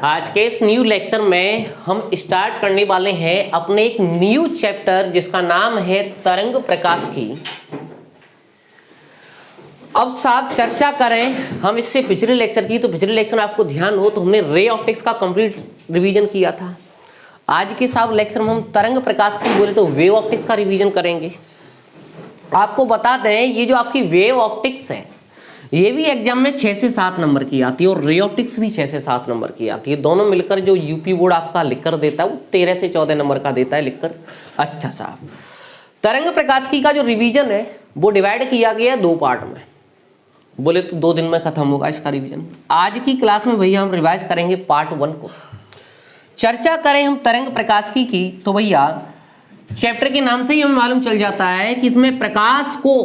आज के इस न्यू लेक्चर में हम स्टार्ट करने वाले हैं अपने एक न्यू चैप्टर जिसका नाम है तरंग प्रकाश की। अब साहब चर्चा करें हम इससे पिछले लेक्चर की, तो पिछले लेक्चर में आपको ध्यान हो तो हमने रे ऑप्टिक्स का कंप्लीट रिवीजन किया था। आज के साहब लेक्चर में हम तरंग प्रकाश की बोले तो वेव ऑप्टिक्स का रिवीजन करेंगे। आपको बता दें ये जो आपकी वेव ऑप्टिक्स है ये भी एग्जाम में 6 से 7 नंबर की आती है और रे ऑप्टिक्स भी 6 से 7 नंबर की आती है। दोनों मिलकर जो यूपी बोर्ड आपका लिखकर देता है वो 13 से 14 नंबर का देता है लिखकर। अच्छा साहब, तरंग प्रकाश की का जो रिवीजन है वो डिवाइड किया गया है 2 पार्ट में। बोले तो 2 दिन में खत्म होगा इसका रिवीजन। आज की क्लास में भैया हम रिवाइज करेंगे पार्ट 1 को। चर्चा करें हम तरंग प्रकाश की तो भैया चैप्टर के नाम से ही हमें मालूम चल जाता है कि इसमें प्रकाश को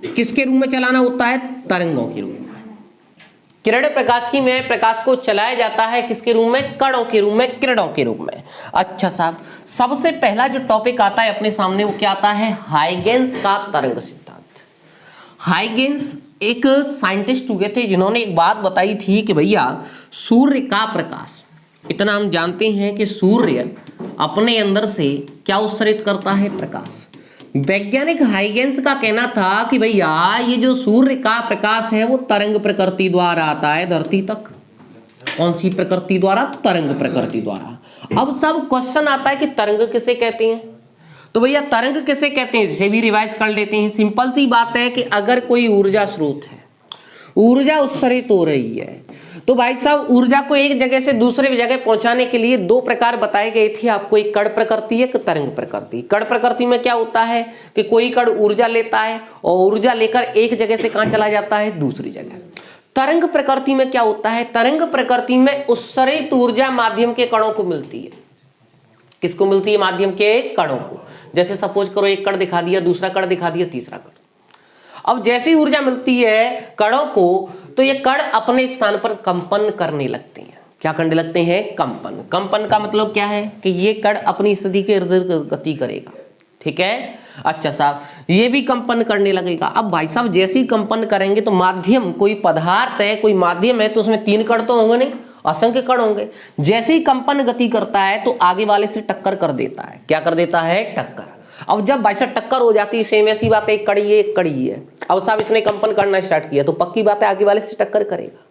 किसके रूप में चलाना होता है? तरंगों के रूप में। किरण प्रकाश की में प्रकाश को चलाया जाता है किसके रूप में? कणों के रूप में, किरणों के रूप में। अच्छा साहब, सबसे पहला जो टॉपिक आता है अपने सामने वो क्या आता है? हाइगेंस का तरंग सिद्धांत। हाइगेंस एक साइंटिस्ट हुए थे जिन्होंने एक बात बताई थी कि भैया सूर्य का प्रकाश, इतना हम जानते हैं कि सूर्य अपने अंदर से क्या उत्सर्जित करता है? प्रकाश। वैज्ञानिक हाइगेंस का कहना था कि भैया ये जो सूर्य का प्रकाश है वो तरंग प्रकृति द्वारा आता है धरती तक। कौन सी प्रकृति द्वारा? तरंग प्रकृति द्वारा। अब सब क्वेश्चन आता है कि तरंग किसे कहते हैं, तो भैया तरंग किसे कहते हैं इसे भी रिवाइज कर लेते हैं। सिंपल सी बात है कि अगर कोई ऊर्जा स्रोत है, ऊर्जा उत्सर्जित हो रही है, तो भाई साहब ऊर्जा को एक जगह से दूसरे जगह पहुंचाने के लिए 2 प्रकार बताए गए थे आपको, एक कण प्रकृति एक तरंग प्रकृति। कण प्रकृति में क्या होता है कि कोई कण ऊर्जा लेता है और ऊर्जा लेकर एक जगह से कहां चला जाता है? दूसरी जगह। तरंग प्रकृति में क्या होता है? तरंग प्रकृति में उत्सर्जित ऊर्जा माध्यम के कणों को मिलती है। किसको मिलती है? माध्यम के कणों को। जैसे सपोज करो एक कण दिखा दिया, दूसरा कण दिखा दिया, तीसरा कण। अब जैसी ऊर्जा मिलती है कणों को तो ये कण अपने स्थान पर कंपन करने लगते हैं। क्या करने लगते हैं? कंपन। कंपन का मतलब क्या है कि ये कण अपनी स्थिति के इर्द गिर्द गति करेगा। ठीक है। अच्छा साहब, ये भी कंपन करने लगेगा। अब भाई साहब जैसे ही कंपन करेंगे तो माध्यम, कोई पदार्थ है, कोई माध्यम है तो उसमें 3 कण तो होंगे नहीं, असंख्य कण होंगे। जैसे ही कंपन गति करता है तो आगे वाले से टक्कर कर देता है। क्या कर देता है? टक्कर। अब जब भाई साहब टक्कर हो जाती है, सेम ऐसी बात है, एक कड़ी है एक कड़ी है। अब साहब इसने कंपन करना स्टार्ट किया तो पक्की बात है आगे वाले से टक्कर करेगा।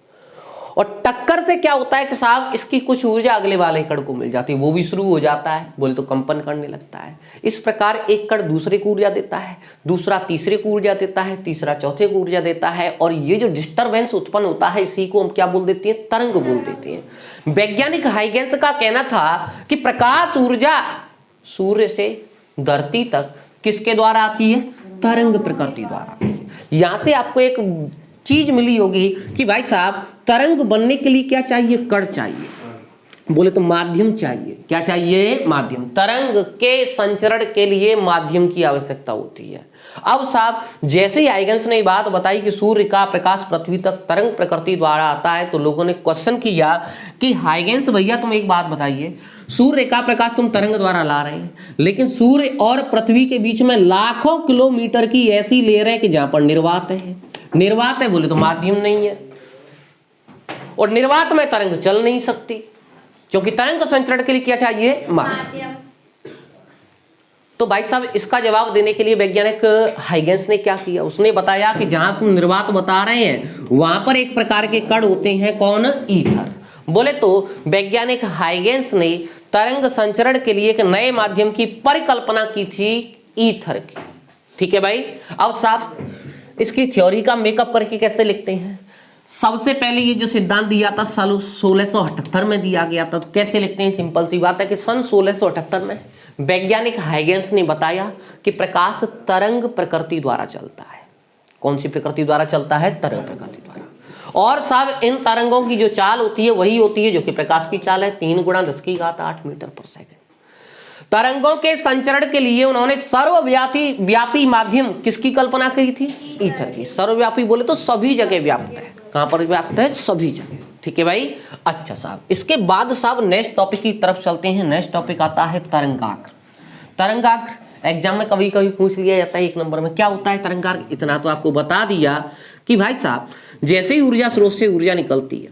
और टक्कर से क्या होता है कि साहब इसकी कुछ ऊर्जा अगले वाले कण को मिल जाती है, वो भी शुरू हो जाता है, बोले तो कंपन करने लगता है। इस प्रकार एक कण दूसरे को ऊर्जा देता है, दूसरा तीसरे को ऊर्जा देता है, तीसरा चौथे को ऊर्जा देता है, और ये जो डिस्टरबेंस उत्पन्न होता है इसी को हम क्या बोल देते हैं? तरंग बोल देते हैं। वैज्ञानिक हाइगेंस का कहना था कि प्रकाश ऊर्जा सूर्य से धरती तक किसके द्वारा आती है? तरंग प्रकृति द्वारा आती है। यहां से आपको एक चीज मिली होगी कि भाई साहब तरंग बनने के लिए क्या चाहिए? कण चाहिए, बोले तो माध्यम चाहिए। क्या चाहिए? माध्यम। तरंग के संचरण के लिए माध्यम की आवश्यकता होती है। अब साहब जैसे ही हाइगेंस ने बात बताई कि सूर्य का प्रकाश पृथ्वी तक तरंग प्रकृति द्वारा आता है तो लोगों ने क्वेश्चन किया कि हाइगेंस भैया तुम एक बात बताइए, सूर्य का प्रकाश तुम तरंग द्वारा ला रहे हैं, लेकिन सूर्य और पृथ्वी के बीच में लाखों किलोमीटर की ऐसी लेयर है कि जहां पर निर्वात है। निर्वात है बोले तो माध्यम नहीं है, और निर्वात में तरंग चल नहीं सकती क्योंकि तरंग संचरण के लिए क्या चाहिए? माध्यम। तो भाई साहब इसका जवाब देने के लिए वैज्ञानिक हाइगेंस ने क्या किया? उसने बताया कि जहां तुम निर्वात बता रहे हैं वहां पर एक प्रकार के कण होते हैं। कौन? ईथर। बोले तो वैज्ञानिक हाइगेंस ने तरंग संचरण के लिए एक नए माध्यम की परिकल्पना की थी, ईथर की। ठीक है भाई। अब साफ इसकी थ्योरी का मेकअप करके कैसे लिखते हैं? सबसे पहले ये जो सिद्धांत दिया था साल 1678 में दिया गया था। तो कैसे लिखते हैं? सिंपल सी बात है कि सन 1678 में वैज्ञानिक हाइगेंस ने बताया कि प्रकाश तरंग प्रकृति द्वारा चलता है। कौन सी प्रकृति द्वारा चलता है? तरंग प्रकृति द्वारा। और साहब इन तरंगों की जो चाल होती है वही होती है जो कि प्रकाश की चाल है, 3 × 10⁸ मीटर पर सेकंड। तरंगों के संचरण के लिए उन्होंने सर्वव्यापी माध्यम किसकी कल्पना की थी? ईथर की। सर्वव्यापी बोले तो सभी जगह व्याप्त है। कहां पर व्याप्त है? सभी जगह। ठीक है भाई। अच्छा साहब, इसके बाद साहब नेक्स्ट टॉपिक की तरफ चलते हैं। नेक्स्ट टॉपिक आता है तरंगाग्र। तरंगाग्र एग्जाम में कभी कभी पूछ लिया जाता है 1 नंबर में। क्या होता है तरंगाग्र? इतना तो आपको बता दिया कि भाई साहब जैसे ही ऊर्जा स्रोत से ऊर्जा निकलती है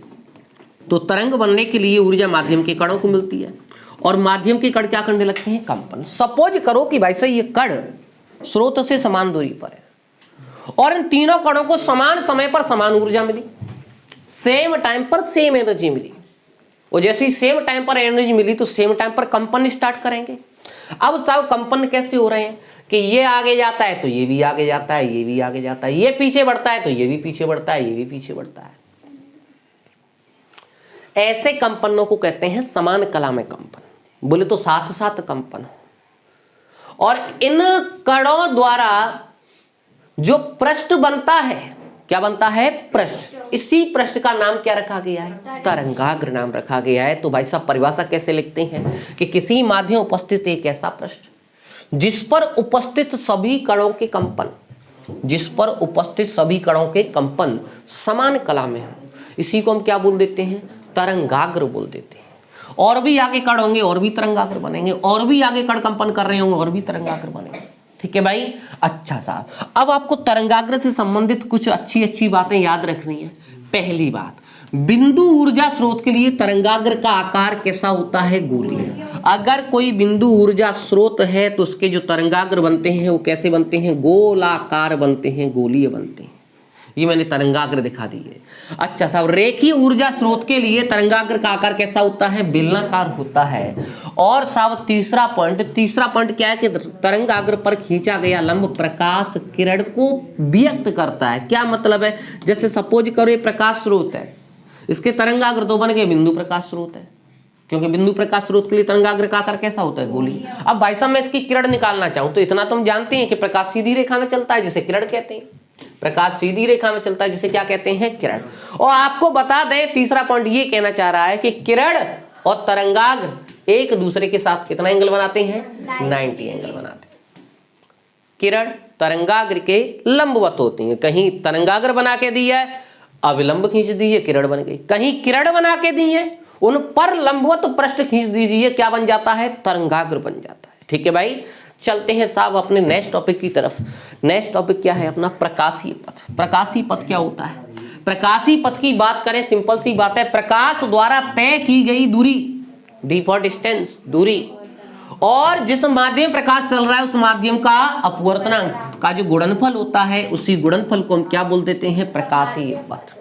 तो तरंग बनने के लिए ऊर्जा माध्यम के कणों को मिलती है और माध्यम के कण क्या करने लगते हैं, कंपन। सपोज करो कि भाई साहब ये कण स्रोत से समान दूरी पर है और इन तीनों कणों को समान समय पर समान ऊर्जा मिली, सेम टाइम पर सेम एनर्जी मिली, और जैसे ही सेम टाइम पर एनर्जी मिली तो सेम टाइम पर कंपन स्टार्ट करेंगे। अब साहब कंपन कैसे हो रहे हैं कि ये आगे जाता है तो ये भी आगे जाता है, ये भी आगे जाता है, ये पीछे बढ़ता है तो ये भी पीछे बढ़ता है, ये भी पीछे बढ़ता है। ऐसे कंपनों को कहते हैं समान कला में कंपन, बोले तो साथ साथ कंपन। और इन कणों द्वारा जो पृष्ठ बनता है, क्या बनता है, पृष्ठ। इसी पृष्ठ का नाम क्या रखा गया है, तरंगाग्र नाम रखा गया है। तो भाई साहब परिभाषा कैसे लिखते हैं कि किसी माध्यम उपस्थित एक ऐसा पृष्ठ जिस पर उपस्थित सभी कणों के कंपन, जिस पर उपस्थित सभी कणों के कंपन समान कला में हो, इसी को हम क्या बोल देते हैं, तरंगाग्र बोल देते हैं। और भी आगे कण होंगे और भी तरंगाग्र बनेंगे, और भी आगे कण कंपन कर रहे होंगे और भी तरंगाग्र बनेंगे। ठीक है भाई। अच्छा साहब, अब आपको तरंगाग्र से संबंधित कुछ अच्छी बातें याद रखनी है। पहली बात, बिंदु ऊर्जा स्रोत के लिए तरंगाग्र का आकार कैसा होता है, गोलीय। अगर कोई बिंदु ऊर्जा स्रोत है तो उसके जो तरंगाग्र बनते हैं वो कैसे बनते हैं, गोलाकार बनते हैं, गोलीय बनते हैं। ये मैंने तरंगाग्र दिखा दी है। अच्छा साहब, रेखीय ऊर्जा स्रोत के लिए तरंगाग्र का आकार कैसा होता है, बेलनाकार होता है। और साहब तीसरा पॉइंट क्या है कि तरंगाग्र पर खींचा गया लंब प्रकाश किरण को व्यक्त करता है। क्या मतलब है, जैसे सपोज करो ये प्रकाश स्रोत है, इसके तरंगाग्र तो बन गए बिंदु प्रकाश स्रोत है, क्योंकि बिंदु प्रकाश स्रोत के लिए तरंगाग्र का आकार कैसा होता है, गोली। अब भाई साहब मैं इसकी किरण निकालना चाहूं तो इतना तुम जानते हैं कि प्रकाश सीधी रेखा में चलता है जिसे किरण कहते हैं। प्रकाश सीधी रेखा में चलता है जिसे क्या कहते हैं, किरण। और आपको बता दें तीसरा पॉइंट ये कहना चाह रहा है कि किरण और तरंगाग्र एक दूसरे के साथ कितना एंगल बनाते हैं, 90 एंगल बनाते हैं। किरण तरंगाग्र के लंबवत होती है। कहीं तरंगाग्र बना के दी है, अविलंब खींच दी है, किरण बन गई। कहीं किरण बना के दी है, उन पर लंबवत पृष्ठ खींच दीजिए, क्या बन जाता है, तरंगाग्र बन जाता है। ठीक है भाई। चलते हैं साहब अपने नेक्स्ट टॉपिक की तरफ। नेक्स्ट टॉपिक क्या है अपना, प्रकाशीय पथ। प्रकाशीय पथ क्या होता है, प्रकाशीय पथ की बात करें, सिंपल सी बात है, प्रकाश द्वारा तय की गई दूरी, डी फॉर डिस्टेंस, दूरी, और जिस माध्यम प्रकाश चल रहा है उस माध्यम का अपवर्तनांक का जो गुणनफल होता है, उसी गुणनफल को हम क्या बोल देते हैं, प्रकाशीय पथ।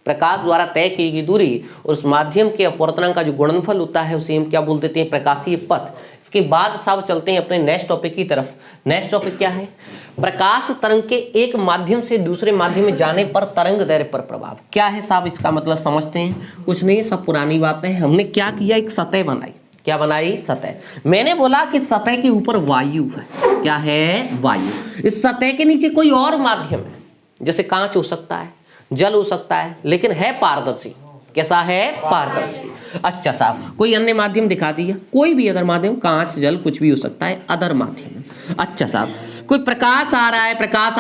प्रकाश द्वारा तय की गई दूरी और उस माध्यम के अपवर्तनांक का जो गुणनफल होता है उसे हम क्या बोल देते हैं, प्रकाशीय पथ। इसके बाद साहब चलते हैं अपने नेक्स्ट टॉपिक की तरफ। नेक्स्ट टॉपिक क्या है, प्रकाश तरंग के एक माध्यम से दूसरे माध्यम में जाने पर तरंग दैर्घ्य पर प्रभाव। क्या है साहब इसका मतलब समझते हैं। कुछ नहीं, सब पुरानी बातें हैं। हमने क्या किया, एक सतह बनाई। क्या बनाई, सतह। मैंने बोला कि सतह के ऊपर वायु है। क्या है, वायु। इस सतह के नीचे कोई और माध्यम है, जैसे कांच हो सकता है, जल हो सकता है, लेकिन है पारदर्शी। कैसा है, पारदर्शी। अच्छा साहब, कोई अन्य माध्यम दिखा दिया, कोई भी अदर माध्यम, कांच जल कुछ भी हो सकता है, अदर माध्यम। अच्छा साहब, कोई प्रकाश आ रहा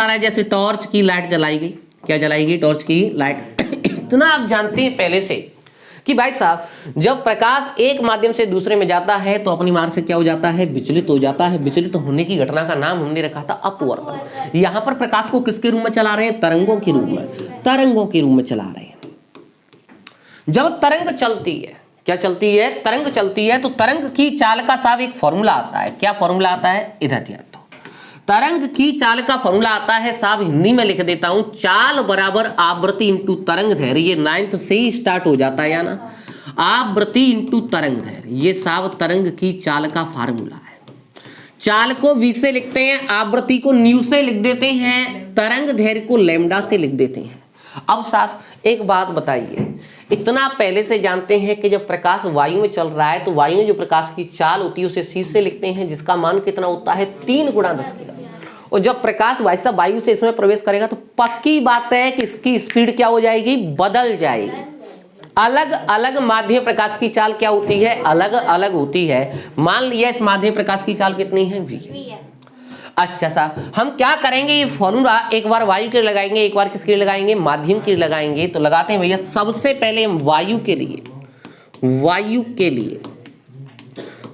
है, जैसे टॉर्च की लाइट जलाई गई। क्या जलाई गई, टॉर्च की लाइट। इतना आप जानते हैं पहले से कि भाई साहब जब प्रकाश एक माध्यम से दूसरे में जाता है तो अपनी मार से क्या हो जाता है, विचलित हो जाता है। विचलित होने की घटना का नाम हमने रखा था अपवर्तन। यहाँ पर प्रकाश को किसके रूप में चला रहे हैं, तरंगों के रूप में, तरंगों के रूप में चला रहे हैं। जब तरंग चलती है, क्या चलती है, तरंग चलती है, तो तरंग की चाल का साहब एक फॉर्मूला आता है। क्या फॉर्मूला आता है, इधर ध्यान दो। तरंग की चाल का फॉर्मूला आता है साहब, हिंदी में लिख देता हूं, चाल बराबर आवृत्ति इंटू तरंग दैर्घ्य। ये 9th से ही स्टार्ट हो जाता है, या ना, आवृत्ति इंटू तरंग दैर्घ्य। ये साहब तरंग की चाल का फार्मूला है। चाल को v से लिखते हैं, आवृत्ति को न्यू से लिख देते हैं, तरंग दैर्घ्य को लैम्डा से लिख देते हैं। अब साहब एक बात बताइए, इतना पहले से जानते हैं कि जब प्रकाश वायु में चल रहा है तो वायु में जो प्रकाश की चाल होती है उसे c से लिखते हैं, जिसका मान कितना होता है, 3 × 10⁻⁴। और जब प्रकाश वायु से इसमें प्रवेश करेगा तो पक्की बात है कि इसकी स्पीड क्या हो जाएगी, बदल जाएगी। अलग अलग माध्यम प्रकाश की चाल क्या होती है, अलग अलग होती है। मान लिया इस माध्यम प्रकाश की चाल कितनी है, v। अच्छा साहब, हम क्या करेंगे, ये फॉर्मूला एक बार वायु के लगाएंगे, एक बार किसके लिए लगाएंगे, माध्यम के लिए लगाएंगे। तो लगाते हैं भैया, सबसे पहले हम वायु के लिए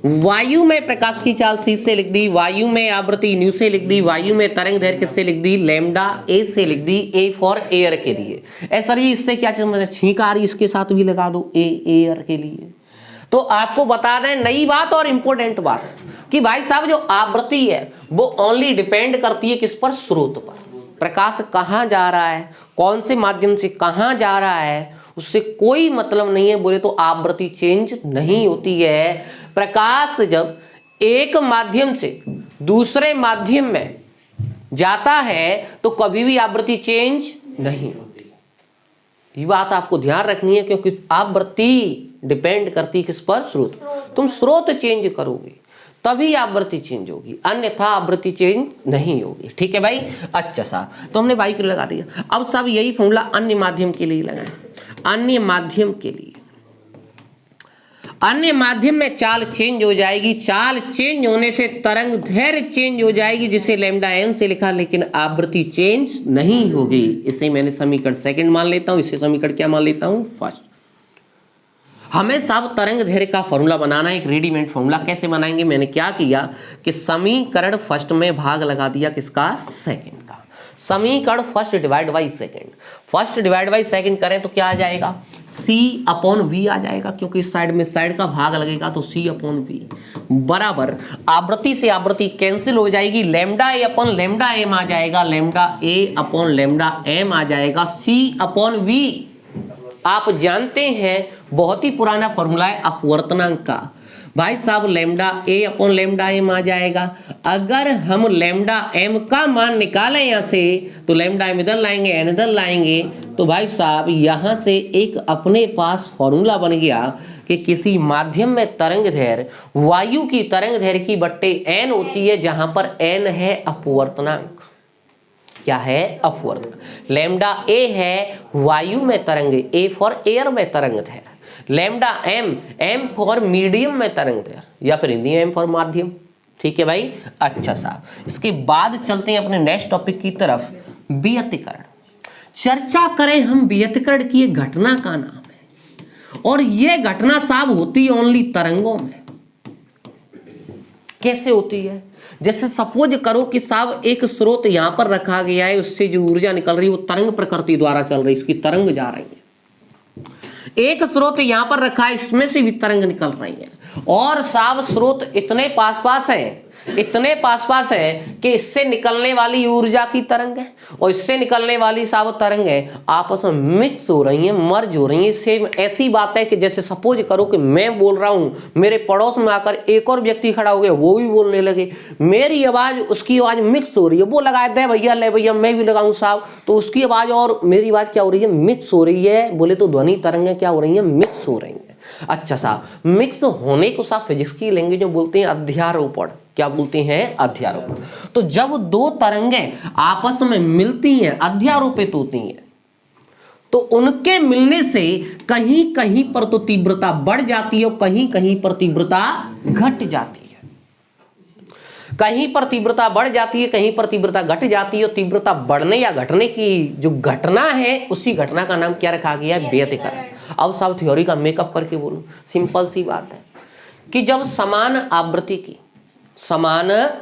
वायु में प्रकाश की चाल सी से लिख दी, वायु में आवृत्ति न्यू से लिख दी, वायु में तरंग दैर्घ्य किससे लिख दी, लैम्डा ए से लिख दी, ए फॉर एयर के लिए। सर ये इससे क्या चीज छींक आ रही, इसके साथ भी लगा दो ए एयर के लिए। तो आपको बता दें नई बात और इंपॉर्टेंट बात कि भाई साहब जो आवृत्ति है वो ओनली डिपेंड करती है किस पर, स्रोत पर। प्रकाश कहाँ जा रहा है, कौन से माध्यम से कहाँ जा रहा है, उससे कोई मतलब नहीं है बोले तो आवृत्ति चेंज नहीं होती है। प्रकाश जब एक माध्यम से दूसरे माध्यम में जाता है तो कभी भी आवृत्ति चेंज नहीं होती। ये बात आपको ध्यान रखनी है क्योंकि आवृत्ति डिपेंड करती है किस पर, स्रोत। तुम स्रोत चेंज करोगे तभी आवृत्ति चेंज होगी, अन्यथा आवृत्ति चेंज नहीं होगी। ठीक है भाई। अच्छा साहब, तो हमने बाई के लगा दिया। अब सब यही फॉर्मूला अन्य माध्यम के लिए लगाएं। अन्य माध्यम के लिए, अन्य माध्यम में चाल चेंज हो जाएगी, चाल चेंज होने से तरंग दैर्घ्य चेंज हो जाएगी जिसे लैम्डा एम से लिखा, लेकिन आवृत्ति चेंज नहीं होगी। इसे मैंने समीकरण सेकंड मान लेता हूं, इसे समीकरण क्या मान लेता हूं, फर्स्ट। हमें सब तरंग दैर्घ्य का फॉर्मूला बनाना है, एक रेडीमेड फॉर्मूला। कैसे बनाएंगे, मैंने क्या किया कि समीकरण फर्स्ट में भाग लगा दिया किसका, सेकंड का। समीकरण first divide by second, first divide by second करें तो क्या आ जाएगा, C अपॉन V आ जाएगा, क्योंकि इस साइड में साइड का भाग लगेगा तो C अपॉन V बराबर आवृत्ति से आवृत्ति कैंसिल हो जाएगी, लैम्डा ए अपॉन लैम्डा एम आ जाएगा, लैम्डा ए अपॉन लैम्डा एम आ जाएगा, C अपॉन V। आप जानते हैं बहुत ही पुराना फॉर्मूला है अपवर्तनांक का। भाई साहब लैम्डा ए अपॉन लैम्डा एम आ जाएगा। अगर हम लैम्डा एम का मान निकालें यहाँ से तो लैम्डा एम इधर लाएंगे, एन इधर लाएंगे, तो भाई साहब यहाँ से एक अपने पास फॉर्मूला बन गया कि किसी माध्यम में तरंग दैर्घ्य वायु की तरंग दैर्घ्य की बट्टे एन होती है, जहां पर एन है अपवर्तनांक। क्या है, अपवर्तनांक। लैम्डा ए है वायु में तरंग, ए फॉर एयर में तरंग दैर्घ्य, lambda M, M for medium में तरंग दैर्घ्य, या फिर हिंदी में एम फॉर माध्यम। ठीक है भाई। अच्छा साहब, इसके बाद चलते हैं अपने नेक्स्ट टॉपिक की तरफ, व्यतिकरण। चर्चा करें हम व्यतिकरण की, एक घटना का नाम है और यह घटना साहब होती है ओनली तरंगों में। कैसे होती है, जैसे सपोज करो कि साहब एक स्रोत यहां पर रखा गया है, उससे जो ऊर्जा निकल रही है वो तरंग प्रकृति द्वारा चल रही है, इसकी तरंग जा रही है। एक स्रोत यहां पर रखा है, इसमें से भी तरंग निकल रही है, और साहब स्रोत इतने पास है, इतने पास है कि इससे निकलने वाली ऊर्जा की तरंग है और इससे निकलने वाली साहब तरंग है आपस में मिक्स हो रही है, मर्ज हो रही है। सेम ऐसी बात है कि जैसे सपोज करो कि मैं बोल रहा हूं, मेरे पड़ोस में आकर एक और व्यक्ति खड़ा हो गया, वो भी बोलने लगे, मेरी आवाज उसकी आवाज मिक्स हो रही है, वो लगाए दे भैया ले भैया मैं भी लगाऊं साहब, तो उसकी आवाज और मेरी आवाज क्या हो रही है, मिक्स हो रही है। बोले तो ध्वनि तरंगें क्या हो रही है, मिक्स हो रही है। अच्छा साहब, मिक्स होने को साहब फिजिक्स की लैंग्वेज में बोलते हैं अध्यारोपण। क्या बोलते हैं, अध्यारोपण। तो जब दो तरंगें आपस में मिलती हैं, अध्यारोपित होती हैं, तो उनके मिलने से कहीं कहीं पर तो तीव्रता बढ़ जाती है और कहीं कहीं पर तीव्रता घट जाती है। कहीं पर तीव्रता बढ़ जाती है, कहीं पर तीव्रता घट जाती है, और तीव्रता बढ़ने या घटने की जो घटना है उसी घटना का नाम क्या रखा गया है, व्यतिकरण। अब सब थ्योरी का मेकअप करके बोलूं, सिंपल सी बात है कि जब समान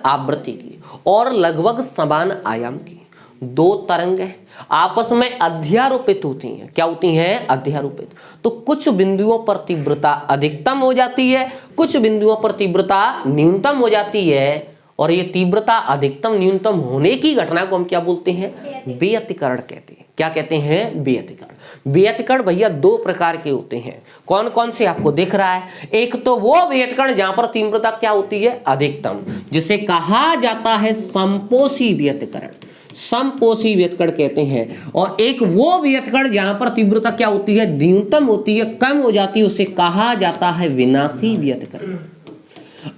आवृत्ति की और लगभग समान आयाम की दो तरंगें आपस में अध्यारोपित होती हैं, क्या होती हैं, अध्यारोपित, तो कुछ बिंदुओं पर तीव्रता अधिकतम हो जाती है, कुछ बिंदुओं पर तीव्रता न्यूनतम हो जाती है, और ये तीव्रता अधिकतम न्यूनतम होने की घटना को हम क्या बोलते हैं, व्यतिकरण कहते हैं। क्या कहते हैं, व्यतिकरण। व्यतिकरण भैया दो प्रकार के होते हैं, कौन कौन से आपको दिख रहा है, एक तो वो व्यतिकरण जहां पर तीव्रता क्या होती है, अधिकतम, जिसे कहा जाता है समपोषी व्यतिकरण, समपोषी व्यतिकरण कहते हैं, और एक वो व्यतिकरण जहां पर तीव्रता क्या होती है, न्यूनतम होती है, कम हो जाती है, उसे कहा जाता है विनाशी व्यतिकरण।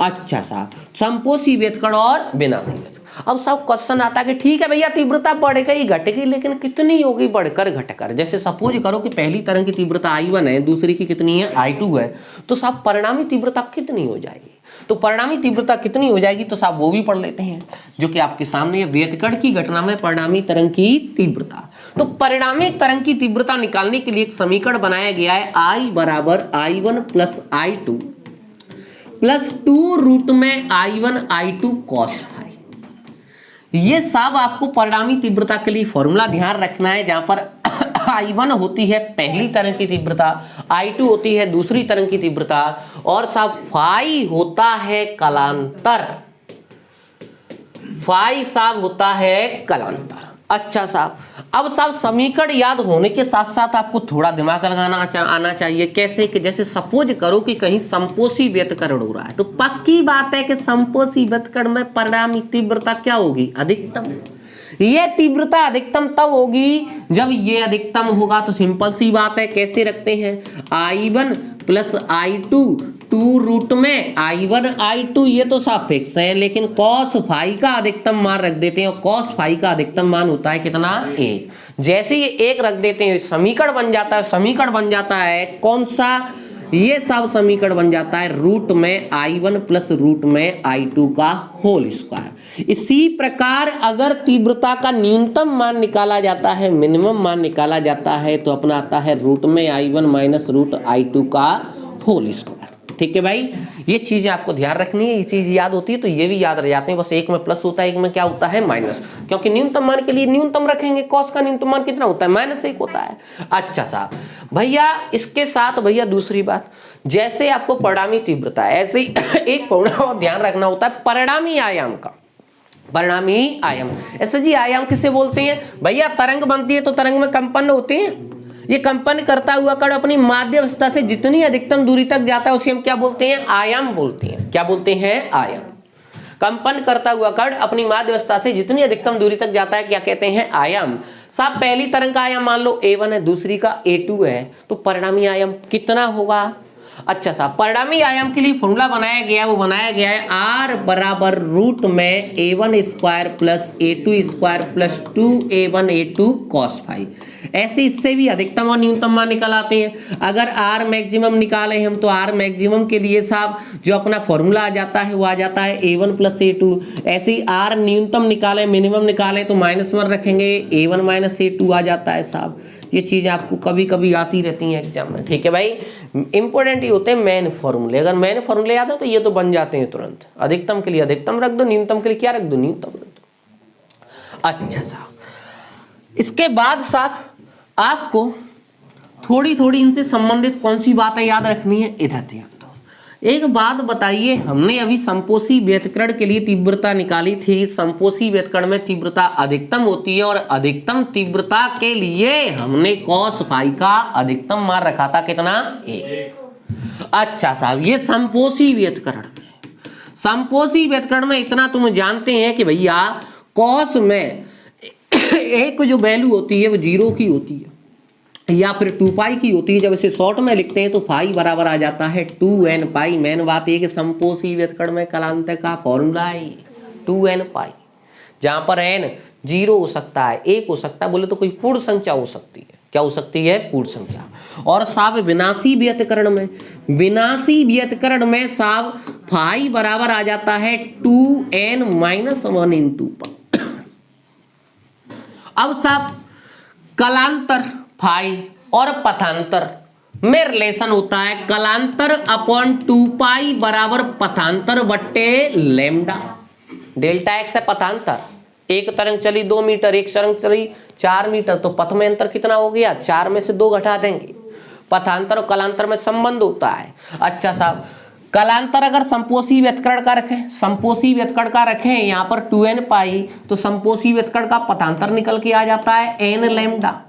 अच्छा साहब, समपोषी व्यतिकरण और विनाशी व्यतिकरण। अब साहब क्वेश्चन आता है कि ठीक है भैया तीव्रता बढ़ेगी घटेगी, लेकिन कितनी होगी, बढ़कर घटकर। जैसे सपोज करो कि पहली तरंग की तीव्रता I1 है, दूसरी की कितनी है, I2 है, तो साहब परिणामी तीव्रता कितनी हो जाएगी। तो परिणामी तीव्रता कितनी हो जाएगी, तो साहब वो भी पढ़ लेते हैं जो कि आपके सामने है, व्यतिकरण की घटना में परिणामी तरंग की तीव्रता। तो परिणामी तरंग की तीव्रता निकालने के लिए एक समीकरण बनाया गया है, I बराबर I1 plus I2 plus 2 root में I1 I2 cos फाई। ये सब आपको परिणामी तीव्रता के लिए फॉर्मूला ध्यान रखना है, जहां पर I1 होती है पहली तरंग की तीव्रता, I2 होती है दूसरी तरंग की तीव्रता, और सब फाई होता है कलांतर, फाई साहब होता है कलांतर। अच्छा साहब, अब साहब समीकरण याद होने के साथ साथ आपको थोड़ा दिमाग लगाना आना चाहिए। कैसे कि जैसे सपोज करो कि कहीं समपोषी व्यतकरण हो रहा है, तो पक्की बात है कि समपोषी व्यतकरण में परिणामी तीव्रता क्या होगी? अधिकतम। ये तीव्रता अधिकतम तब होगी जब ये अधिकतम होगा। तो सिंपल सी बात है, कैसे रखते हैं? I1 प्लस I2 2 रूट में I1 I2, ये तो साफ फिक्स है, लेकिन cos फाई का अधिकतम मान रख देते हैं, और cos फाई का अधिकतम मान होता है कितना? 1। जैसे ये 1 रख देते हैं, समीकरण बन जाता है। समीकरण बन जाता है कौन सा? ये सब समीकरण बन जाता है रूट में I1 प्लस रूट में I2 का होल स्क्वायर। इसी प्रकार अगर तीव्रता का न्यूनतम मान निकाला जाता है, मिनिमम मान निकाला जाता है, तो अपना आता है रूट में I1 माइनस रूट I2 का होल स्क्वायर। ठीक है भाई, ये चीजें आपको ध्यान रखनी है। ये चीज याद होती है तो ये भी याद रह जाते हैं। बस एक में प्लस होता है, एक में क्या होता है? माइनस, क्योंकि न्यूनतम मान के लिए न्यूनतम रखेंगे। कॉस का न्यूनतम मान कितना होता है? -1 होता है। अच्छा साहब भैया, इसके साथ भैया दूसरी बात, जैसे आपको परिणामी तीव्रता, ऐसे ही एक फॉर्मूला ध्यान रखना होता है परिणामी आयाम का। परिणामी आयाम, ऐसे जी आयाम किसे बोलते हैं भैया? तरंग बनती है तो तरंग में कंपन होते हैं। ये कंपन करता हुआ कण अपनी माध्य अवस्था से जितनी अधिकतम दूरी तक जाता है उसे हम क्या बोलते हैं? आयाम बोलते हैं। क्या बोलते हैं? आयाम। कंपन करता हुआ कण अपनी माध्य अवस्था से जितनी अधिकतम दूरी तक जाता है क्या कहते हैं? आयाम। साहब पहली तरंग का आयाम मान लो A1 है, दूसरी का A2 है, तो परिणामी आयाम कितना होगा? अच्छा साहब, परिणामी आयाम के लिए फॉर्मूला बनाया गया, वो बनाया गया है R बराबर रूट में A1 square plus A2 square plus 2A1 A2 cos phi. ऐसे इससे भी अधिकतम और न्यूनतम मान निकाल आते हैं। अगर R मैक्सिमम निकाले हम, तो R मैक्सिमम के लिए साहब जो अपना फॉर्मूला आ जाता है वो आ जाता है A1 प्लस A2। ऐसे ही R न्यूनतम निकाले, मिनिमम निकाले, तो -1 रखेंगे, A1 माइनस A2 आ जाता है साहब। ये चीज़ आपको कभी कभी आती रहती है एग्जाम में। ठीक है भाई, इंपॉर्टेंट ही होते हैं मेन फॉर्मूले। अगर मेन फॉर्मूले याद है तो ये तो बन जाते हैं तुरंत। अधिकतम के लिए अधिकतम रख दो, न्यूनतम के लिए क्या रख दो? न्यूनतम रख दो। अच्छा साहब, इसके बाद साहब आपको थोड़ी थोड़ी इनसे संबंधित कौन सी बातें याद रखनी है, इधर ध्यान दो। एक बात बताइए, हमने अभी समपोषी व्यतकरण के लिए तीव्रता निकाली थी। समपोषी व्यतकरण में तीव्रता अधिकतम होती है, और अधिकतम तीव्रता के लिए हमने cos फाई का अधिकतम मान रखा था कितना? 1। अच्छा साहब, ये समपोषी व्यतकरण में, समपोषी व्यतकरण में इतना तुम जानते हैं कि भैया cos में एक जो वैल्यू होती है वो 0 की होती है या फिर 2 पाई की होती है। जब इसे शॉर्ट में लिखते हैं तो फाई बराबर आ जाता है 2n पाई। मेन बात यह कि समपोषी व्यतकरण में कलांतर का फॉर्मूला है 2n पाई, जहां पर n 0 हो सकता है, 1 हो सकता है, बोले तो कोई पूर्ण संख्या हो सकती है। क्या हो सकती है? पूर्ण संख्या। और साहब विनाशी व्यतकरण में, विनाशी व्यतकरण में साहब फाई बराबर आ जाता है 2n माइनस 1 इंटू पाई। अब साहब कलांतर फाई और पथांतर में रिलेशन होता है कलांतर अपॉन 2 पाई बराबर पथांतर बट्टे लैम्डा। डेल्टा एक्स है पथांतर। एक तरंग चली 2 मीटर, एक तरंग चली 4 मीटर, तो पथ में अंतर कितना हो गया? 4 में से 2 घटा देंगे। पथांतर और कलांतर में संबंध होता है। अच्छा साहब, कलांतर अगर समपोषी व्यतकरण का रखें, समपोषी व्यतकरण का रखें यहाँ पर 2n पाई, तो समपोषी व्यतकरण का पथांतर निकल के आ जाता है n लैम्डा।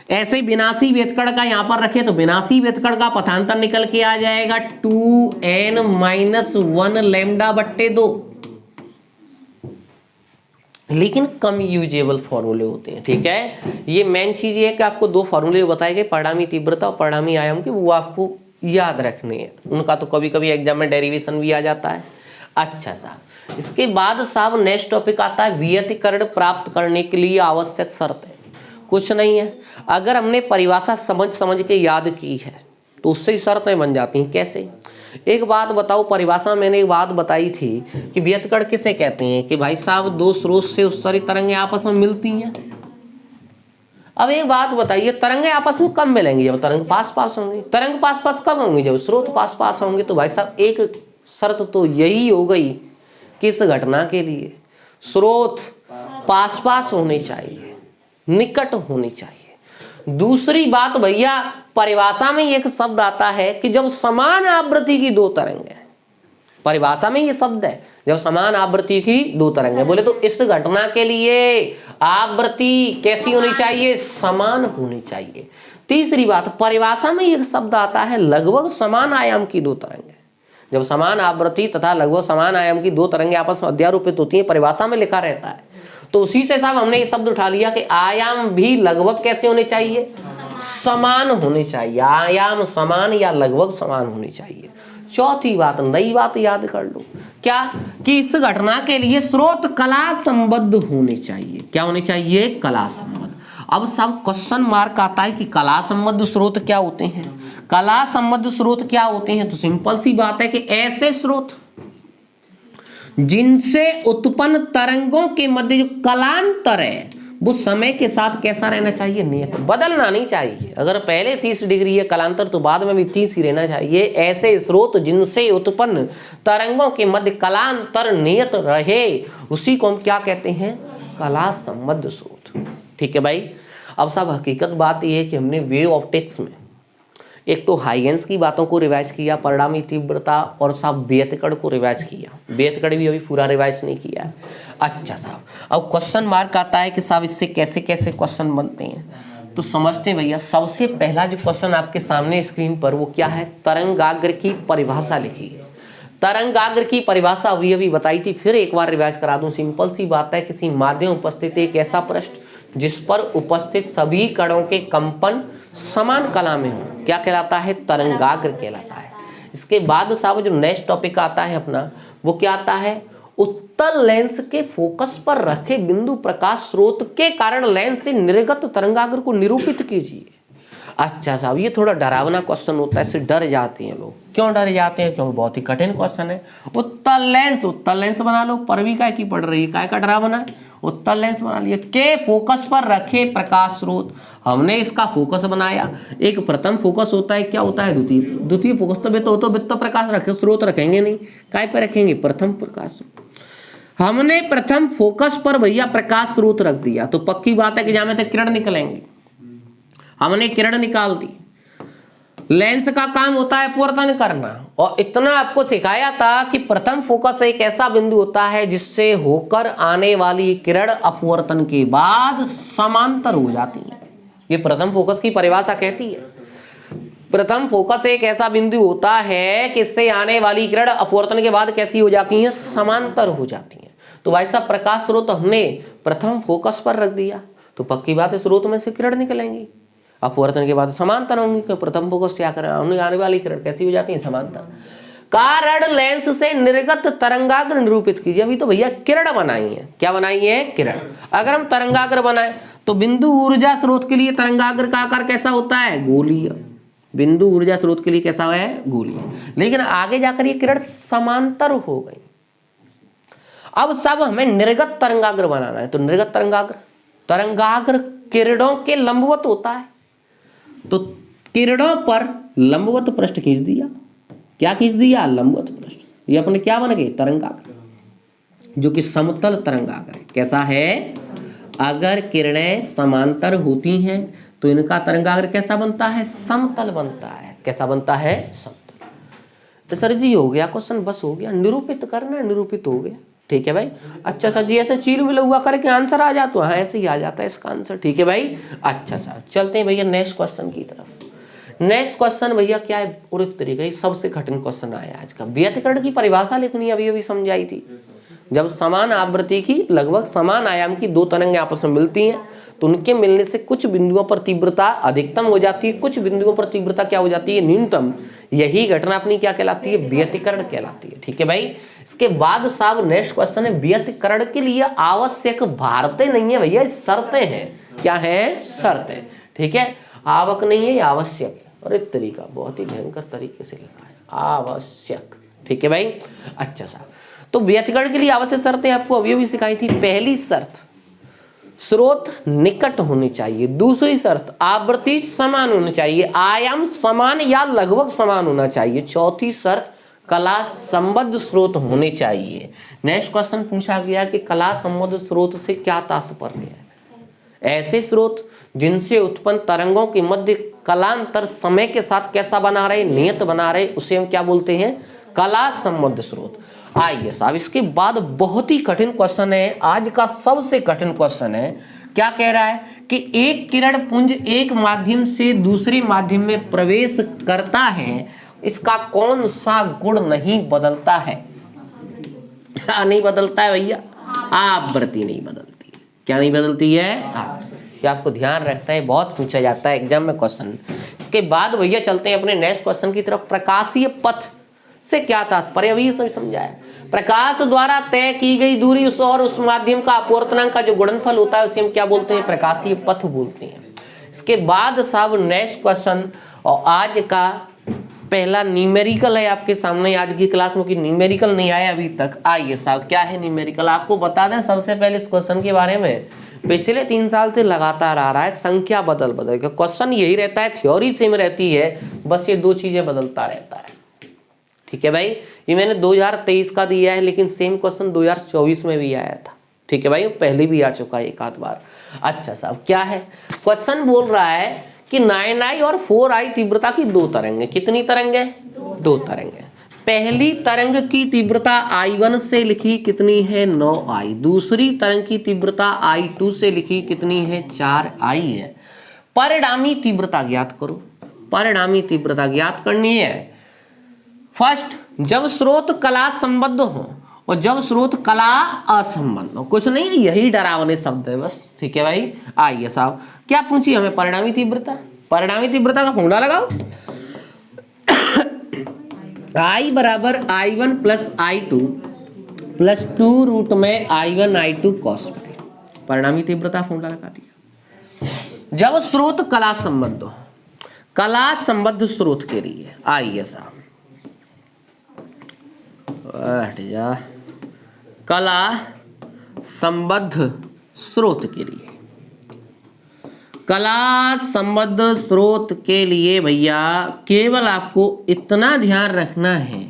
ऐसे विनाशी व्यतकरण का यहाँ पर रखें तो विनाशी व्यतकरण का पथांतर निकल के आ जाएगा 2n माइनस 1 लैम्डा बट्टे 2। लेकिन कम यूजेबल फॉर्मूले होते हैं। ठीक है, ये मेन चीज ये है कि आपको 2 फॉर्मूले बताए गए, परिणामी तीव्रता और परिणामी आयाम के, वो आपको याद रखने हैं। उनका तो कभी कभी एग्जाम में डेरिवेशन भी आ जाता है। अच्छा साहब, इसके बाद साहब नेक्स्ट टॉपिक आता है व्यतिकरण प्राप्त करने के लिए आवश्यक शर्त है। कुछ नहीं है, अगर हमने परिभाषा समझ के याद की है तो उससे ही शर्तें बन जाती हैं। कैसे? एक बात बताओ, परिभाषा में मैंने एक बात बताई थी कि व्यतिकरण किसे कहते हैं? कि भाई साहब 2 स्रोत से उत्सर्जित तरंगें आपस में मिलती हैं। अब एक बात बताइए, तरंगें आपस में कब मिलेंगी? जब तरंग पास पास होंगी। तरंग पास पास कब होंगी? जब स्रोत पास पास होंगे। तो भाई साहब एक शर्त तो यही हो गई किस घटना के लिए, स्रोत पास पास होने चाहिए, निकट होने चाहिए। दूसरी बात भैया, परिभाषा में एक शब्द आता है कि जब समान आवृत्ति की दो तरंगें, परिभाषा में ये शब्द है जब समान आवृत्ति की दो तरंगें, बोले तो इस घटना के लिए आवृत्ति कैसी होनी चाहिए? समान होनी चाहिए। तीसरी बात, परिभाषा में एक शब्द आता है लगभग समान आयाम की दो तरंगें। जब समान आवृत्ति तथा लगभग समान आयाम की दो तरंगें आपस में अध्यारोपित होती हैं, परिभाषा में लिखा रहता है, तो उसी से साहब हमने ये शब्द उठा लिया कि आयाम भी लगभग कैसे होने चाहिए? समान होने चाहिए। आयाम समान या लगभग समान होनी चाहिए। चौथी बात, नई बात याद कर लो, क्या कि इस घटना के लिए स्रोत कला संबद्ध होने चाहिए। क्या होने चाहिए? कला संबद्ध। अब सब क्वेश्चन मार्क आता है कि कला संबद्ध स्रोत क्या होते हैं, कला संबद्ध स्रोत क्या होते हैं? तो सिंपल सी बात है कि ऐसे स्रोत जिनसे उत्पन्न तरंगों के मध्य जो कलांतर है वो समय के साथ कैसा रहना चाहिए? नियत, बदलना नहीं चाहिए। अगर पहले 30 डिग्री है कलांतर तो बाद में भी 30 ही रहना चाहिए। ऐसे स्रोत जिनसे उत्पन्न तरंगों के मध्य कलांतर नियत रहे उसी को हम क्या कहते हैं? कला संबद्ध स्रोत। ठीक है भाई। अब सब हकीकत बात यह है कि हमने वेव ऑप्टिक्स में एक तो हाइगेंस की बातों को रिवाइज किया, परिणामी तीव्रता, और साहब व्यतिकरण को रिवाइज किया। व्यतिकरण भी अभी पूरा रिवाइज नहीं किया है। अच्छा साहब, अब क्वेश्चन मार्क आता है कि साहब इससे कैसे कैसे क्वेश्चन बनते हैं, तो समझते हैं भैया। सबसे पहला जो क्वेश्चन आपके सामने स्क्रीन पर वो क्या है? तरंगाग्र की परिभाषा लिखी है। तरंगाग्र की परिभाषा अभी बताई थी, फिर एक बार रिवाइज करा दूं। सिंपल सी बात है, किसी माध्यम उपस्थित एक ऐसा पृष्ठ जिस पर उपस्थित सभी कणों के कंपन समान कला में हो, क्या कहलाता है? तरंगाग्र कहलाता है। इसके बाद साहब जो नेक्स्ट टॉपिक आता है अपना, वो क्या आता है? उत्तल लेंस के फोकस पर रखे बिंदु प्रकाश स्रोत के कारण लेंस से निर्गत तरंगाग्र को निरूपित कीजिए। अच्छा साहब, ये थोड़ा डरावना क्वेश्चन होता है, इससे डर जाते हैं लोग। क्यों डर जाते हैं? क्योंकि बहुत ही कठिन क्वेश्चन है। उत्तल लेंस बना लो। परवी काय की पड़ रही है, काय का डरावना है? उत्तल लेंस बना लिया। के फोकस पर रखे प्रकाश स्रोत, हमने इसका फोकस बनाया। एक प्रथम फोकस होता है, क्या होता है? द्वितीय फोकस। तो वित्त प्रकाश रखे, स्रोत रखेंगे नहीं, काय पे रखेंगे? प्रथम प्रकाश स्रोत। हमने प्रथम फोकस पर भैया प्रकाश स्रोत रख दिया, तो पक्की बात है कि जहां में तक किरण निकलेंगे, हमने किरण निकाल दी। लेंस का काम होता है अपवर्तन करना, और इतना आपको सिखाया था कि प्रथम फोकस एक ऐसा बिंदु होता है जिससे होकर आने वाली किरण अपवर्तन के बाद समांतर हो जाती है। ये प्रथम फोकस की परिभाषा कहती है। प्रथम फोकस एक ऐसा बिंदु होता है कि इससे आने वाली किरण अपवर्तन के बाद कैसी हो जाती है? समांतर हो जाती है। तो भाई साहब प्रकाश स्रोत हमने प्रथम फोकस पर रख दिया, तो पक्की बात है स्रोत में से किरण निकलेंगी, अपवर्तन के बाद समांतर होंगी। क्योंकि प्रथम फोकस क्या करें, आने वाली किरण कैसी हो जाती है? समांतर। कारण लेंस से निर्गत तरंगाग्र निरूपित कीजिए। अभी तो भैया किरण बनाई है। क्या बनाई है? किरण। अगर हम तरंगाग्र बनाए तो बिंदु ऊर्जा स्रोत के लिए तरंगाग्र का आकार कैसा होता है? गोलीय। बिंदु ऊर्जा स्रोत के लिए कैसा है? गोलीय। लेकिन आगे जाकर ये किरण समांतर हो गई। अब सब हमें निर्गत तरंगाग्र बनाना है, तो निर्गत तरंगाग्र किरणों के लंबवत होता है, तो किरणों पर लंबवत पृष्ठ खींच दिया। क्या खींच दिया? लंबवत पृष्ठ। ये अपने क्या बन गए? तरंगाग्र, जो कि समतल तरंगाग्र है। कैसा है? अगर किरणें समांतर होती हैं तो इनका तरंगाग्र कैसा बनता है? समतल बनता है। कैसा बनता है? समतल। तो सर जी हो गया क्वेश्चन, बस हो गया, निरूपित करना, निरूपित हो गया। ठीक है भाई। अच्छा सर जी ऐसे चील मिला हुआ करके आंसर आ जाता है? हाँ ऐसे ही आ जाता है इसका आंसर। ठीक है भाई। अच्छा सर चलते हैं भैया नेक्स्ट क्वेश्चन की तरफ। नेक्स्ट क्वेश्चन भैया क्या है? पूरे तरीके सबसे कठिन क्वेश्चन आया आज का। व्यतिकरण की परिभाषा लिखनी अभी समझाई थी। जब समान आवृत्ति की लगभग समान आयाम की दो तरंगें आपस में मिलती हैं तो उनके मिलने से कुछ बिंदुओं पर तीव्रता अधिकतम हो जाती है, कुछ बिंदुओं पर तीव्रता क्या हो जाती है? न्यूनतम। यही घटना अपनी क्या कहलाती है? व्यतिकरण कहलाती है। ठीक है भाई। इसके बाद साहब नेक्स्ट क्वेश्चन है, व्यतिकरण के लिए आवश्यक भारतें नहीं है भैया, शर्तें हैं। क्या है? शर्तें। ठीक है। आवक नहीं है, आवश्यक है। और एक तरीका बहुत ही भयंकर तरीके से लिखा है, आवश्यक। ठीक है भाई। अच्छा साहब, तो व्यतिकरण के लिए आवश्यक शर्तें आपको अभी सिखाई थी। पहली शर्त, स्रोत निकट होनी चाहिए। दूसरी शर्त आवृत्ति समान होनी चाहिए, आयाम समान या लगभग समान होना चाहिए। चौथी शर्त कला संबद्ध स्रोत होने चाहिए। नेक्स्ट क्वेश्चन पूछा गया कि कला संबद्ध स्रोत से क्या तात्पर्य है? ऐसे स्रोत जिनसे उत्पन्न तरंगों के मध्य कलांतर समय के साथ कैसा बना रहे, नियत बना रहे, उसे हम क्या बोलते हैं? कला संबद्ध स्रोत। आइए साहब, इसके बाद बहुत ही कठिन क्वेश्चन है, आज का सबसे कठिन क्वेश्चन है। क्या कह रहा है कि एक किरण पुंज एक माध्यम से दूसरे माध्यम में प्रवेश करता है, इसका कौन सा गुण नहीं बदलता है? नहीं बदलता है भैया, आवृत्ति नहीं बदलती। क्या नहीं बदलती है? ये आपको ध्यान रखना है, बहुत पूछा जाता है एग्जाम में क्वेश्चन। इसके बाद भैया चलते हैं अपने नेक्स्ट क्वेश्चन की तरफ। प्रकाशीय पथ से क्या तात्पर्य? अभी ये सब समझाया। प्रकाश द्वारा तय की गई दूरी और उस माध्यम का अपवर्तनांक का जो गुणनफल होता है उसे हम क्या बोलते हैं? प्रकाशीय पथ बोलते हैं। इसके बाद साहब नेक्स्ट क्वेश्चन, और आज का पहला न्यूमेरिकल है आपके सामने आज की क्लास में, कि न्यूमेरिकल नहीं आया अभी तक। आइए साहब, क्या है न्यूमेरिकल? आपको बता दें सबसे पहले इस क्वेश्चन के बारे में, पिछले 3 साल से लगातार आ रहा है, संख्या बदल के क्वेश्चन यही रहता है, थ्योरी सेम रहती है, बस ये 2 चीजें बदलता रहता है। ठीक है भाई, ये मैंने 2023 का दिया है, लेकिन सेम क्वेश्चन 2024 में भी आया था। ठीक है भाई, पहले भी आ चुका है एक आध बार। अच्छा साहब, क्या है क्वेश्चन? बोल रहा है कि 9i और 4i तीव्रता की 2 तरंगें। कितनी तरंगें? 2 तरंगें। पहली तरंग की तीव्रता i1 से लिखी कितनी है? 9i। दूसरी तरंग की तीव्रता i2 से लिखी कितनी है? 4i है। परिणामी तीव्रता ज्ञात करो। परिणामी तीव्रता ज्ञात करनी है। फर्स्ट, जब स्रोत कला संबद्ध हो और जब स्रोत कला असंबद्ध हो। कुछ नहीं है, यही डरावने शब्द है बस। ठीक है भाई, आइए साहब, क्या पूछी हमें? परिणामी तीव्रता। परिणामी तीव्रता का फॉर्मूला लगाओ। I बराबर i1 plus i2 plus 2 root में i1 i2 cos। परिणामी तीव्रता फॉर्मूला लगा दिया। जब स्रोत कला संबद्ध हो, कला संबद्ध स्रोत के लिए, आइए साहब हट जा, कला संबद्ध स्रोत के लिए, कला संबद्ध स्रोत के लिए भैया केवल आपको इतना ध्यान रखना है,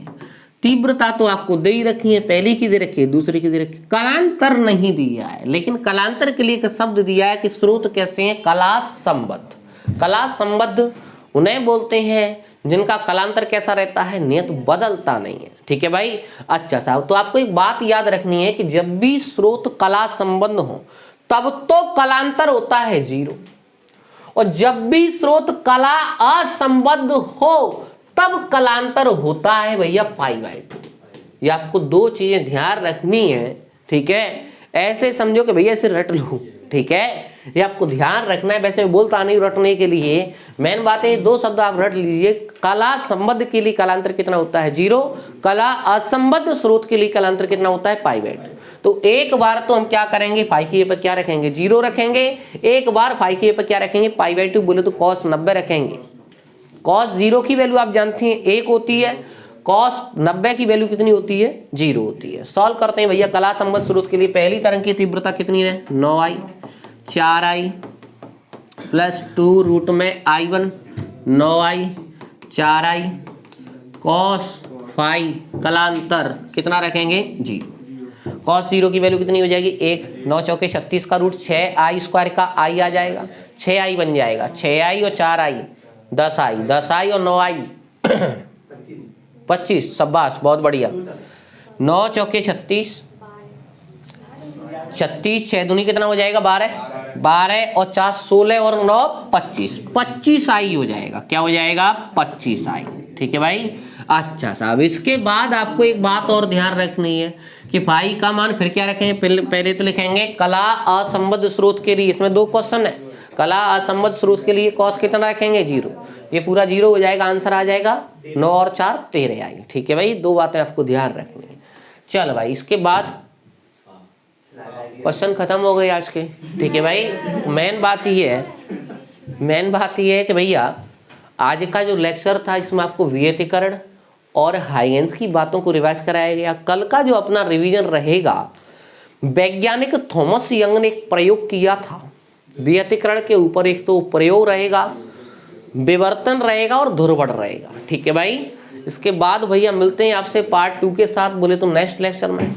तीव्रता तो आपको दे ही रखी है, पहली की दे रखी है, दूसरी की दे रखी है, कलांतर नहीं दिया है, लेकिन कलांतर के लिए एक शब्द दिया है कि स्रोत कैसे हैं? कला संबद्ध। कला संबद्ध उन्हें बोलते हैं जिनका कलांतर कैसा रहता है? नियत, बदलता नहीं है। ठीक है भाई। अच्छा साहब, तो आपको एक बात याद रखनी है कि जब भी स्रोत कला संबद्ध हो तब तो कलांतर होता है 0, और जब भी स्रोत कला असंबद्ध हो तब कलांतर होता है भैया π/2। ये आपको 2 चीजें ध्यान रखनी है। ठीक है, ऐसे समझो कि भैया इसे रट लो। ठीक है, ये आपको ध्यान रखना है। वैसे मैं बोलता नहीं रटने के लिए, मेन बात है 2 शब्द आप रट लीजिए। कला संबद्ध के लिए कलांतर कितना होता है? 0। कला असंबद्ध स्रोत के लिए कलांतर कितना होता है? π/2। तो एक बार तो हम क्या करेंगे? फाई की पर क्या रखेंगे? 0 रखेंगे। एक बार फाई की पर क्या रखेंगे? π/2 बोले तो cos 90 रखेंगे। cos 0 की वैल्यू आप जानते हैं 1 होती है, cos 90 की वैल्यू कितनी होती है? 0 होती है। सॉल्व करते हैं भैया कला संबद्ध स्रोत के लिए। पहली तरंग की तीव्रता कितनी है? 9i, 4i प्लस 2 रूट में i1, 9i 4i cos phi, कलांतर कितना रखेंगे? 0। cos 0 की वैल्यू कितनी हो जाएगी? 1। 9 चौके 36 का रूट 6i स्क्वायर का i आ जाएगा, 6i बन जाएगा। 6i और 4i 10i, 10i और 9i 25। शाबाश, बहुत बढ़िया। 9 चौके 36, 36 6 दूनी कितना हो जाएगा? 12, 12 और 4 16 और 9 25, 25i हो जाएगा। क्या हो जाएगा? 25i। ठीक है भाई। अच्छा साहब, इसके बाद आपको एक बात और ध्यान रखनी है कि फाई का मान फिर क्या रखेंगे? पहले तो लिखेंगे कला असंबद्ध स्रोत के लिए, इसमें 2 क्वेश्चन है। कला असंबद्ध स्रोत के लिए कॉस कितना रखेंगे? 0। ये पूरा 0 हो जाएगा, आंसर आ जाएगा 9 और 4 13i। ठीक है भाई, 2 बातें आपको ध्यान रखनी है। चल भाई, इसके बाद क्वेश्चन खत्म हो गए आज के। ठीक है भाई, मेन बात ये है कि भैया आज का जो लेक्चर था इसमें आपको वियतिकरण और हाइगेंस की बातों को रिवाइज कराया गया। कल का जो अपना रिवीजन रहेगा वैज्ञानिक थॉमस यंग ने एक प्रयोग किया था व्यतिकरण के ऊपर। एक तो प्रयोग रहेगा, विवर्तन रहेगा और ध्रुवण रहेगा। ठीक है भाई, इसके बाद भैया मिलते हैं आपसे पार्ट 2 के साथ, बोले तो नेक्स्ट लेक्चर में।